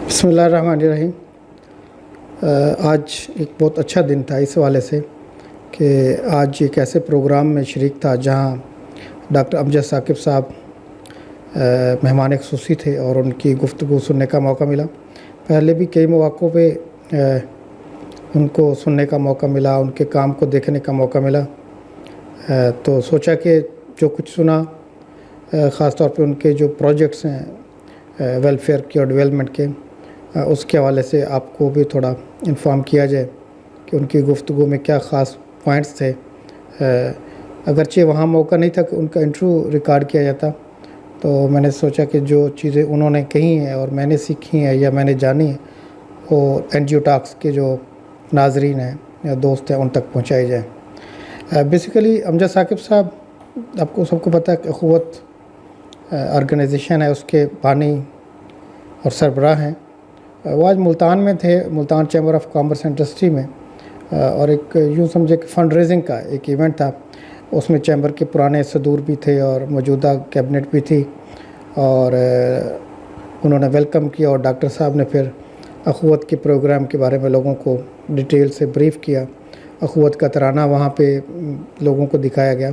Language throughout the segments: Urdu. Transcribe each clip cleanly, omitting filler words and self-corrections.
بسم اللہ الرحمن الرحیم۔ آج ایک بہت اچھا دن تھا اس حوالے سے کہ آج ایک ایسے پروگرام میں شریک تھا جہاں ڈاکٹر امجد ثاقب صاحب مہمان خصوصی تھے اور ان کی گفتگو سننے کا موقع ملا۔ پہلے بھی کئی مواقعوں پہ ان کو سننے کا موقع ملا، ان کے کام کو دیکھنے کا موقع ملا، تو سوچا کہ جو کچھ سنا، خاص طور پہ ان کے جو پروجیکٹس ہیں ویلفیئر کے اور ڈیولپمنٹ کے، اس کے حوالے سے آپ کو بھی تھوڑا انفارم کیا جائے کہ ان کی گفتگو میں کیا خاص پوائنٹس تھے۔ اگرچہ وہاں موقع نہیں تھا کہ ان کا انٹرویو ریکارڈ کیا جاتا، تو میں نے سوچا کہ جو چیزیں انہوں نے کہی ہیں اور میں نے سیکھی ہیں یا میں نے جانی ہیں وہ NGO ٹاکس کے جو ناظرین ہیں یا دوست ہیں ان تک پہنچائی جائے۔ بیسیکلی امجد ثاقب صاحب، آپ کو سب کو پتہ ہے کہ اخوت آرگنائزیشن ہے، اس کے بانی اور سربراہ ہیں۔ وہ آج ملتان میں تھے، Multan chamber of commerce industry میں، اور ایک یوں سمجھے کہ فنڈ ریزنگ کا ایک ایونٹ تھا۔ اس میں چیمبر کے پرانے صدور بھی تھے اور موجودہ کیبنٹ بھی تھی، اور انہوں نے ویلکم کیا، اور ڈاکٹر صاحب نے پھر اخوت کے پروگرام کے بارے میں لوگوں کو ڈیٹیل سے بریف کیا۔ اخوت کا ترانہ وہاں پہ لوگوں کو دکھایا گیا،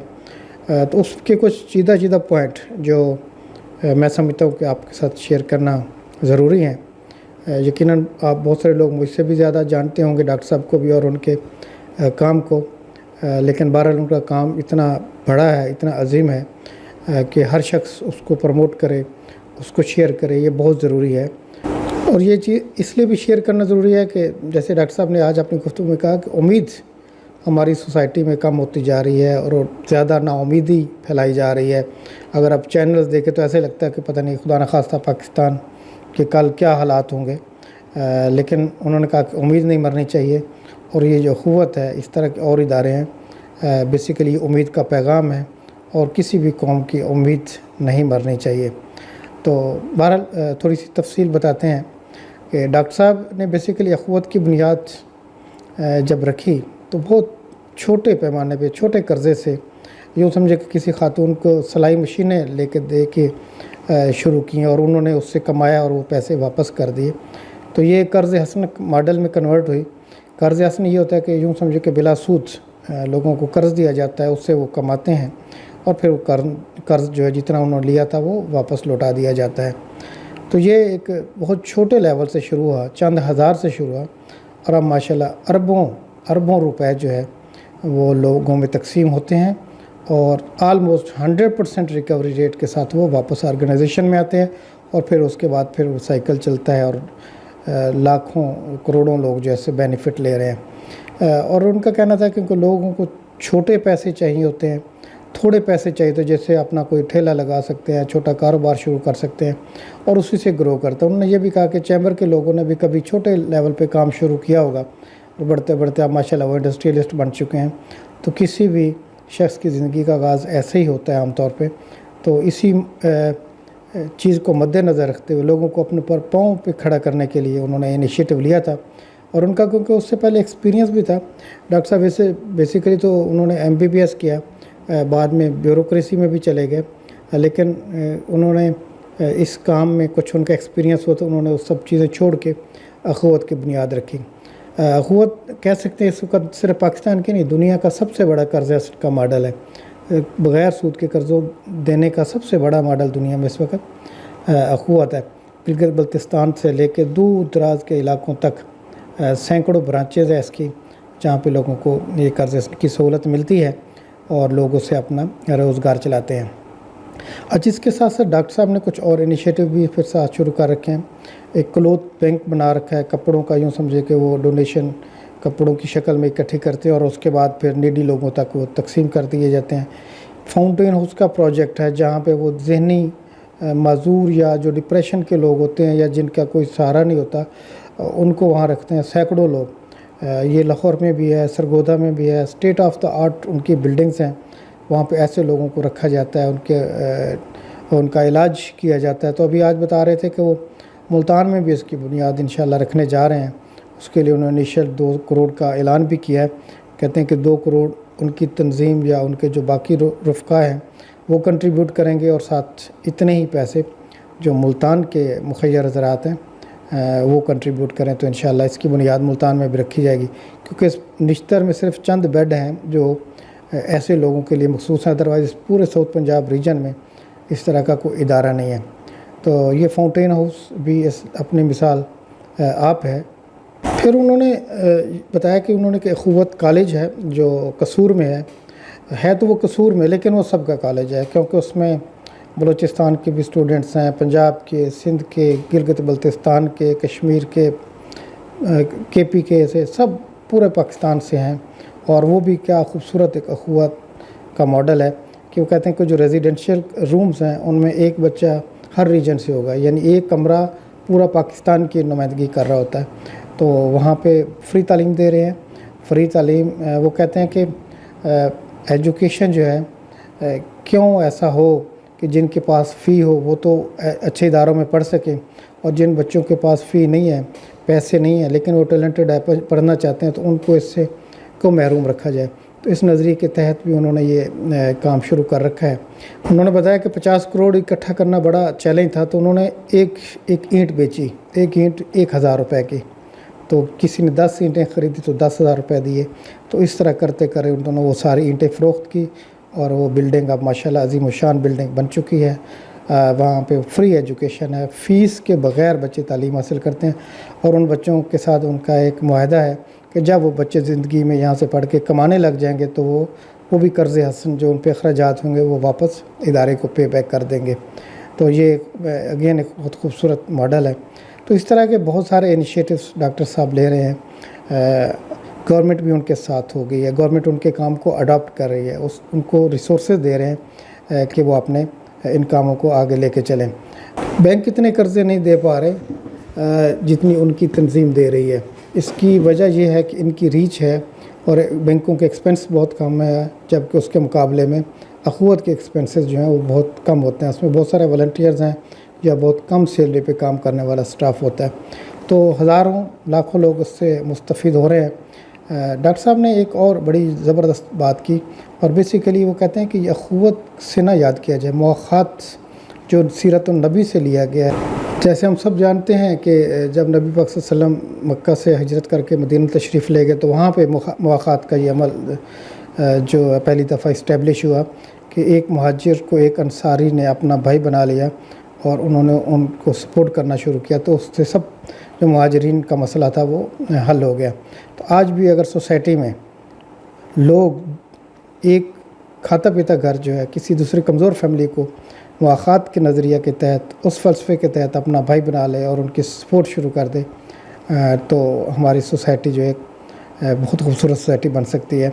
تو اس کے کچھ چیدہ پوائنٹ جو میں سمجھتا ہوں کہ آپ کے ساتھ شیئر کرنا ضروری ہیں۔ یقیناً آپ بہت سارے لوگ مجھ سے بھی زیادہ جانتے ہوں گے ڈاکٹر صاحب کو بھی اور ان کے کام کو، لیکن بہرحال ان کا کام اتنا بڑا ہے، اتنا عظیم ہے کہ ہر شخص اس کو پروموٹ کرے، اس کو شیئر کرے، یہ بہت ضروری ہے۔ اور یہ چیز اس لیے بھی شیئر کرنا ضروری ہے کہ جیسے ڈاکٹر صاحب نے آج اپنی گفتگو میں کہا کہ امید ہماری سوسائٹی میں کم ہوتی جا رہی ہے اور زیادہ نا امیدی پھیلائی جا رہی ہے۔ اگر آپ چینلز دیکھیں تو ایسے لگتا ہے کہ پتہ نہیں خدا نخواستہ پاکستان کہ کل کیا حالات ہوں گے، لیکن انہوں نے کہا کہ امید نہیں مرنی چاہیے، اور یہ جو اخوت ہے، اس طرح کے اور ادارے ہیں، بیسیکلی امید کا پیغام ہے، اور کسی بھی قوم کی امید نہیں مرنی چاہیے۔ تو بہرحال تھوڑی سی تفصیل بتاتے ہیں کہ ڈاکٹر صاحب نے بیسیکلی اخوت کی بنیاد جب رکھی تو بہت چھوٹے پیمانے پہ، چھوٹے قرضے سے، یوں سمجھے کہ کسی خاتون کو سلائی مشینیں لے کے دے کے شروع کیں، اور انہوں نے اس سے کمایا اور وہ پیسے واپس کر دیے۔ تو یہ قرض حسن ماڈل میں کنورٹ ہوئی۔ قرض حسن یہ ہوتا ہے کہ یوں سمجھے کہ بلا سود لوگوں کو قرض دیا جاتا ہے، اس سے وہ کماتے ہیں، اور پھر وہ قرض جو ہے جتنا انہوں نے لیا تھا وہ واپس لوٹا دیا جاتا ہے۔ تو یہ ایک بہت چھوٹے لیول سے شروع ہوا، چند ہزار سے شروع ہوا، اور اب ماشاءاللہ اربوں روپے جو ہے وہ لوگوں میں تقسیم ہوتے ہیں، اور آلموسٹ 100% ریکوری ریٹ کے ساتھ وہ واپس آرگنائزیشن میں آتے ہیں، اور پھر اس کے بعد پھر وہ سائیکل چلتا ہے، اور لاکھوں کروڑوں لوگ جو ہے سے بینیفٹ لے رہے ہیں۔ اور ان کا کہنا تھا کہ لوگوں کو چھوٹے پیسے چاہیے ہوتے ہیں، تھوڑے پیسے چاہیے، تو جیسے اپنا کوئی ٹھیلا لگا سکتے ہیں، چھوٹا کاروبار شروع کر سکتے ہیں اور اسی سے گرو کرتے ہیں۔ انہوں نے یہ بھی کہا کہ چیمبر کے لوگوں نے بھی کبھی چھوٹے لیول پہ کام شروع کیا ہوگا، اور بڑھتے اب ماشاءاللہ وہ انڈسٹریلسٹ بن چکے ہیں۔ تو کسی بھی شخص کی زندگی کا آغاز ایسے ہی ہوتا ہے عام طور پہ۔ تو اسی چیز کو مد نظر رکھتے ہوئے لوگوں کو اپنے پر پاؤں پہ کھڑا کرنے کے لیے انہوں نے انیشیٹو لیا تھا، اور ان کا کیونکہ اس سے پہلے ایکسپیرینس بھی تھا۔ ڈاکٹر صاحب ویسے بیسیکلی تو انہوں نے MBBS کیا، بعد میں بیوروکریسی میں بھی چلے گئے، لیکن انہوں نے اس کام میں کچھ ان کا ایکسپیرینس ہوا تو انہوں نے وہ سب چیزیں چھوڑ کے اخوت کی بنیاد رکھی۔ اخوت کہہ سکتے ہیں اس وقت صرف پاکستان کی نہیں، دنیا کا سب سے بڑا قرض کا ماڈل ہے۔ بغیر سود کے قرضوں دینے کا سب سے بڑا ماڈل دنیا میں اس وقت اخوت ہے۔ گلگت بلتستان سے لے کے دور دراز کے علاقوں تک سینکڑوں برانچز ہے اس کی، جہاں پہ لوگوں کو یہ قرض کی سہولت ملتی ہے اور لوگ اس سے اپنا روزگار چلاتے ہیں۔ اچھا، اس کے ساتھ ساتھ ڈاکٹر صاحب نے کچھ اور انیشیٹو بھی پھر ساتھ شروع کر رکھے ہیں۔ ایک کلوتھ بینک بنا رکھا ہے، کپڑوں کا، یوں سمجھے کہ وہ ڈونیشن کپڑوں کی شکل میں اکٹھی کرتے ہیں اور اس کے بعد پھر نیڈی لوگوں تک وہ تقسیم کر دیے جاتے ہیں۔ فاؤنٹین ہاؤس کا پروجیکٹ ہے، جہاں پہ وہ ذہنی معذور یا جو ڈپریشن کے لوگ ہوتے ہیں یا جن کا کوئی سہارا نہیں ہوتا، ان کو وہاں رکھتے ہیں سینکڑوں لوگ۔ یہ لاہور میں بھی ہے، سرگودا میں بھی ہے، اسٹیٹ آف دا آرٹ ان کی بلڈنگز ہیں، وہاں پہ ایسے لوگوں کو رکھا جاتا ہے، ان کا علاج کیا جاتا ہے۔ تو ابھی آج بتا رہے تھے کہ وہ ملتان میں بھی اس کی بنیاد انشاءاللہ رکھنے جا رہے ہیں۔ اس کے لیے انہوں نے انیشل 2 کروڑ کا اعلان بھی کیا ہے، کہتے ہیں کہ 2 کروڑ ان کی تنظیم یا ان کے جو باقی رفقا ہیں وہ کنٹریبیوٹ کریں گے، اور ساتھ اتنے ہی پیسے جو ملتان کے مخیر حضرات ہیں وہ کنٹریبیوٹ کریں تو انشاءاللہ اس کی بنیاد ملتان میں بھی رکھی جائے گی، کیونکہ اس نشتر میں صرف چند بیڈ ہیں جو ایسے لوگوں کے لیے مخصوص ہیں، ادروائز پورے ساؤتھ پنجاب ریجن میں اس طرح کا کوئی ادارہ نہیں ہے۔ تو یہ فاؤنٹین ہاؤس بھی اپنی مثال آپ ہے۔ پھر انہوں نے بتایا کہ انہوں نے کہ اخوت کالج ہے جو قصور میں ہے تو وہ قصور میں، لیکن وہ سب کا کالج ہے، کیونکہ اس میں بلوچستان کے بھی اسٹوڈنٹس ہیں، پنجاب کے، سندھ کے، گلگت بلتستان کے، کشمیر کے پی کے سے، سب پورے پاکستان سے ہیں۔ اور وہ بھی کیا خوبصورت ایک اخوت کا ماڈل ہے کہ وہ کہتے ہیں کہ جو ریزیڈنشیل رومز ہیں ان میں ایک بچہ ہر ریجن سے ہوگا، یعنی ایک کمرہ پورا پاکستان کی نمائندگی کر رہا ہوتا ہے۔ تو وہاں پہ فری تعلیم دے رہے ہیں، فری تعلیم۔ وہ کہتے ہیں کہ ایجوکیشن جو ہے کیوں ایسا ہو کہ جن کے پاس فی ہو وہ تو اچھے اداروں میں پڑھ سکیں، اور جن بچوں کے پاس فی نہیں ہے، پیسے نہیں ہیں، لیکن وہ ٹیلنٹڈ ہے، پڑھنا چاہتے ہیں، تو ان کو اس سے کو محروم رکھا جائے۔ تو اس نظریے کے تحت بھی انہوں نے یہ کام شروع کر رکھا ہے۔ انہوں نے بتایا کہ 50 کروڑ اکٹھا کرنا بڑا چیلنج تھا، تو انہوں نے ایک اینٹ بیچی، ایک اینٹ 1000 روپے کی، تو کسی نے 10 اینٹیں خریدی تو 10,000 روپے دیے۔ تو اس طرح کرتے کرے انہوں نے وہ ساری اینٹیں فروخت کی، اور وہ بلڈنگ اب ماشاءاللہ عظیم الشان بلڈنگ بن چکی ہے۔ وہاں پہ فری ایجوکیشن ہے، فیس کے بغیر بچے تعلیم حاصل کرتے ہیں، اور ان بچوں کے ساتھ ان کا ایک معاہدہ ہے کہ جب وہ بچے زندگی میں یہاں سے پڑھ کے کمانے لگ جائیں گے تو وہ بھی قرض حسن جو ان پہ اخراجات ہوں گے وہ واپس ادارے کو پے بیک کر دیں گے۔ تو یہ اگین ایک بہت خوبصورت ماڈل ہے۔ تو اس طرح کے بہت سارے انیشیٹوز ڈاکٹر صاحب لے رہے ہیں۔ گورنمنٹ بھی ان کے ساتھ ہو گئی ہے، گورنمنٹ ان کے کام کو اڈاپٹ کر رہی ہے، ان کو ریسورسز دے رہے ہیں کہ وہ اپنے ان کاموں کو آگے لے کے چلیں۔ بینک اتنے قرضے نہیں دے پا رہے جتنی ان کی تنظیم دے رہی ہے۔ اس کی وجہ یہ ہے کہ ان کی ریچ ہے، اور بینکوں کے ایکسپنس بہت کم ہے، جبکہ اس کے مقابلے میں اخوت کے ایکسپنسز جو ہیں وہ بہت کم ہوتے ہیں۔ اس میں بہت سارے والنٹیئرز ہیں یا بہت کم سیلری پہ کام کرنے والا سٹاف ہوتا ہے، تو ہزاروں لاکھوں لوگ اس سے مستفید ہو رہے ہیں۔ ڈاکٹر صاحب نے ایک اور بڑی زبردست بات کی، اور بیسیکلی وہ کہتے ہیں کہ یہ اخوت سے نہ یاد کیا جائے، مواخات جو سیرت النبی سے لیا گیا ہے۔ جیسے ہم سب جانتے ہیں کہ جب نبی پاک صلی اللہ علیہ وسلم مکہ سے ہجرت کر کے مدینہ تشریف لے گئے تو وہاں پہ مواخات کا یہ عمل جو پہلی دفعہ اسٹیبلش ہوا کہ ایک مہاجر کو ایک انصاری نے اپنا بھائی بنا لیا، اور انہوں نے ان کو سپورٹ کرنا شروع کیا، تو اس سے سب جو مہاجرین کا مسئلہ تھا وہ حل ہو گیا۔ تو آج بھی اگر سوسائٹی میں لوگ ایک کھاتا پیتا گھر جو ہے کسی دوسری کمزور فیملی کو مواخات کے نظریہ کے تحت، اس فلسفے کے تحت اپنا بھائی بنا لے اور ان کی سپورٹ شروع کر دے، تو ہماری سوسائٹی جو ایک بہت خوبصورت سوسائٹی بن سکتی ہے۔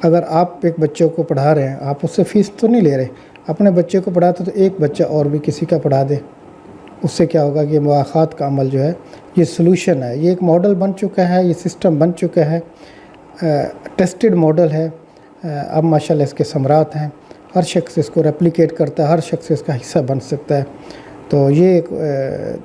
اگر آپ ایک بچوں کو پڑھا رہے ہیں، آپ اس سے فیس تو نہیں لے رہے، اپنے بچے کو پڑھاتے تو ایک بچہ اور بھی کسی کا پڑھا دے، اس سے کیا ہوگا کہ یہ مواخات کا عمل جو ہے یہ سلوشن ہے، یہ ایک ماڈل بن چکا ہے، یہ سسٹم بن چکا ہے، ٹیسٹڈ ماڈل ہے، اب ماشاءاللہ اس کے ثمرات ہیں، ہر شخص اس کو ریپلیکیٹ کرتا ہے، ہر شخص اس کا حصہ بن سکتا ہے۔ تو یہ ایک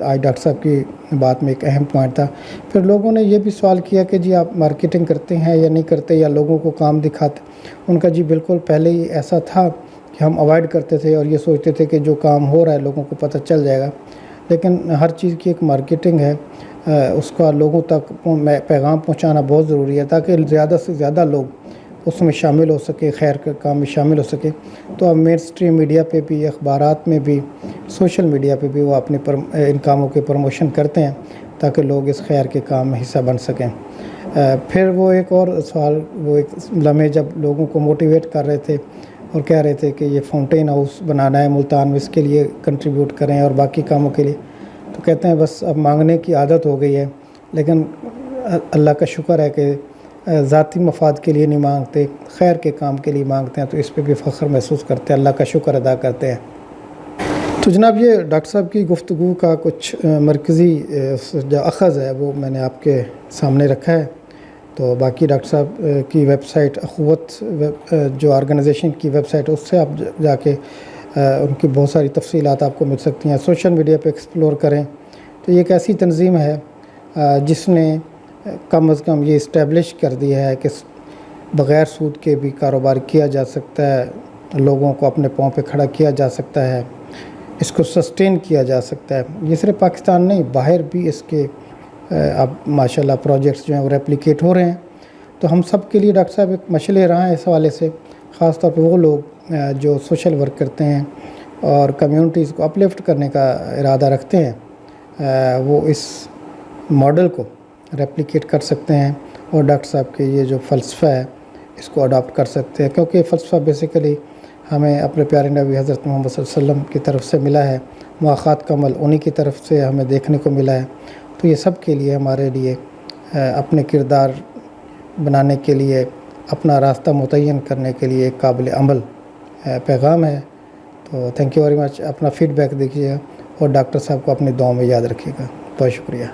آج ڈاکٹر صاحب کی بات میں ایک اہم پوائنٹ تھا۔ پھر لوگوں نے یہ بھی سوال کیا کہ جی آپ مارکیٹنگ کرتے ہیں یا نہیں کرتے، یا لوگوں کو کام دکھاتے؟ ان کا جی بالکل پہلے ہی ایسا تھا کہ ہم اوائڈ کرتے تھے اور یہ سوچتے تھے کہ جو کام ہو رہا ہے لوگوں کو پتہ چل جائے گا، لیکن ہر چیز کی ایک مارکیٹنگ ہے، اس کا لوگوں تک پیغام پہنچانا بہت ضروری ہے تاکہ زیادہ سے زیادہ لوگ اس میں شامل ہو سکے، خیر کے کام میں شامل ہو سکے۔ تو اب مین اسٹریم میڈیا پہ بھی، اخبارات میں بھی، سوشل میڈیا پہ بھی وہ اپنے ان کاموں کے پروموشن کرتے ہیں تاکہ لوگ اس خیر کے کام میں حصہ بن سکیں۔ پھر وہ ایک اور سوال، وہ ایک لمحے جب لوگوں کو موٹیویٹ کر رہے تھے اور کہہ رہے تھے کہ یہ فاؤنٹین ہاؤس بنانا ہے ملتان میں، اس کے لیے کنٹریبیوٹ کریں اور باقی کاموں کے لیے، تو کہتے ہیں بس اب مانگنے کی عادت ہو گئی ہے، لیکن اللہ کا شکر ہے کہ ذاتی مفاد کے لیے نہیں مانگتے، خیر کے کام کے لیے مانگتے ہیں، تو اس پہ بھی فخر محسوس کرتے ہیں، اللہ کا شکر ادا کرتے ہیں۔ تو جناب یہ ڈاکٹر صاحب کی گفتگو کا کچھ مرکزی جو اخذ ہے وہ میں نے آپ کے سامنے رکھا ہے۔ تو باقی ڈاکٹر صاحب کی ویب سائٹ اخوت جو آرگنائزیشن کی ویب سائٹ، اس سے آپ جا کے ان کی بہت ساری تفصیلات آپ کو مل سکتی ہیں۔ سوشل میڈیا پہ ایکسپلور کریں، تو یہ ایک ایسی تنظیم ہے جس نے کم از کم یہ اسٹیبلش کر دیا ہے کہ بغیر سود کے بھی کاروبار کیا جا سکتا ہے، لوگوں کو اپنے پاؤں پہ کھڑا کیا جا سکتا ہے، اس کو سسٹین کیا جا سکتا ہے۔ یہ صرف پاکستان نہیں، باہر بھی اس کے اب ماشاءاللہ پروجیکٹس جو ہیں وہ ریپلیکیٹ ہو رہے ہیں. تو ہم سب کے لیے ڈاکٹر صاحب ایک مشعل راہ ہے اس حوالے سے، خاص طور پہ وہ لوگ جو سوشل ورک کرتے ہیں اور کمیونٹیز کو اپلفٹ کرنے کا ارادہ رکھتے ہیں، وہ اس ماڈل کو ریپلیکیٹ کر سکتے ہیں اور ڈاکٹر صاحب کے یہ جو فلسفہ ہے اس کو اڈاپٹ کر سکتے ہیں، کیونکہ یہ فلسفہ بیسیکلی ہمیں اپنے پیارے نبی حضرت محمد صلی اللہ علیہ وسلم کی طرف سے ملا ہے، مواخات کا عمل انہی کی طرف سے ہمیں دیکھنے کو ملا ہے. تو یہ سب کے لیے ہمارے لیے اپنے کردار بنانے کے لیے، اپنا راستہ متعین کرنے کے لیے ایک قابل عمل پیغام ہے. تو تھینک یو ویری مچ. اپنا فیڈ بیک دیکھیے اور ڈاکٹر صاحب کو اپنی دعاؤں میں یاد رکھیے گا. بہت شکریہ.